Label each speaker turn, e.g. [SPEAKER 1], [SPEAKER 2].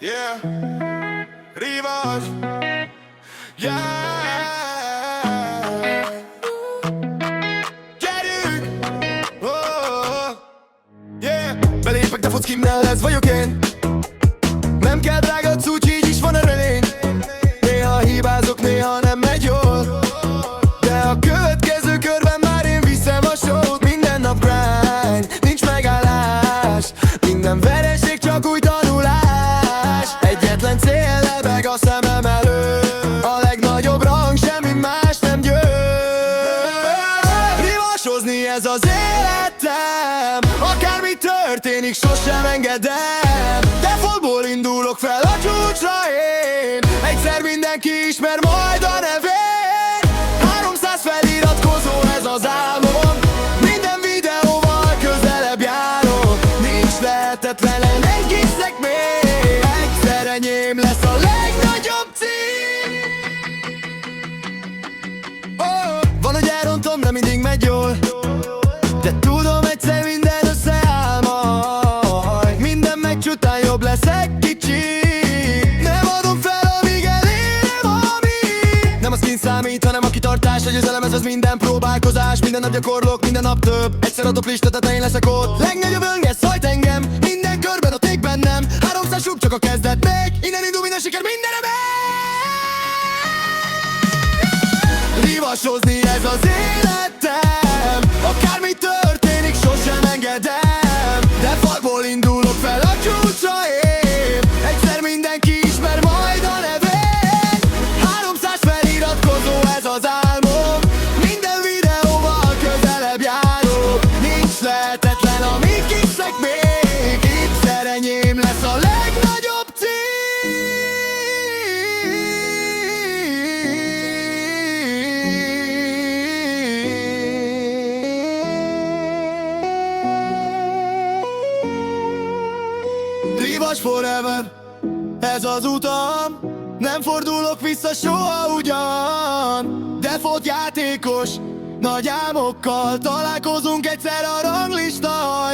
[SPEAKER 1] Yeah, Rivas. Yeah, gyerünk! Oh, yeah. Belépek, de futsz nem lesz vagyok én. Nem kell drága cucc, így is van eredmény. Néha hibázok, néha nem megy jól, de a következő körben már én viszem a sót. Minden nap grind, nincs megállás. Minden vereség csak új tanulás. Egyetlen cél lebeg a szemem előtt, a legnagyobb rang, semmi más nem győz. Rivasozni ez az életem, akármi történik, sosem engedem. Defaultból indulok fel a csúcsra én, egyszer mindenki ismer majd a nevén. 300 feliratkozó, ez az álmom, minden videóval közelebb járok. Nincs lehetetlen, elengészek még, egyszer enyém lesz a legnagyobb cím. Oh, van, hogy elrontom, nem mindig megy jól, de tudom, egyszer minden összeáll majd. Minden meccs után jobb leszek kicsi. Nem adom fel, amíg elérem, ami nem a skin számít, hanem a kitartás. A győzelem, ez az minden próbálkozás. Minden nap gyakorlok, minden nap több. Egyszer a top lista tetején leszek ott. Legnagyobb önges szajt engem, minden körben ott ég bennem. 300 sub, csak a kezdet még. Innen indul minden siker, mindenre megy. Rivasozni ez az életem, akármi történik, sosem engedem. De falból indulok fel a csúcsra én, egyszer mindenki ismer majd a nevén. 300 feliratkozó, ez az álmom, minden videóval közelebb járok. Nincs lehetetlen, amíg hiszek még, egyszer enyém lesz a legnagyobb cím. Rivas forever, ez az utam, nem fordulok vissza soha ugyan. Default játékos, nagy álmokkal találkozunk egyszer a ranglista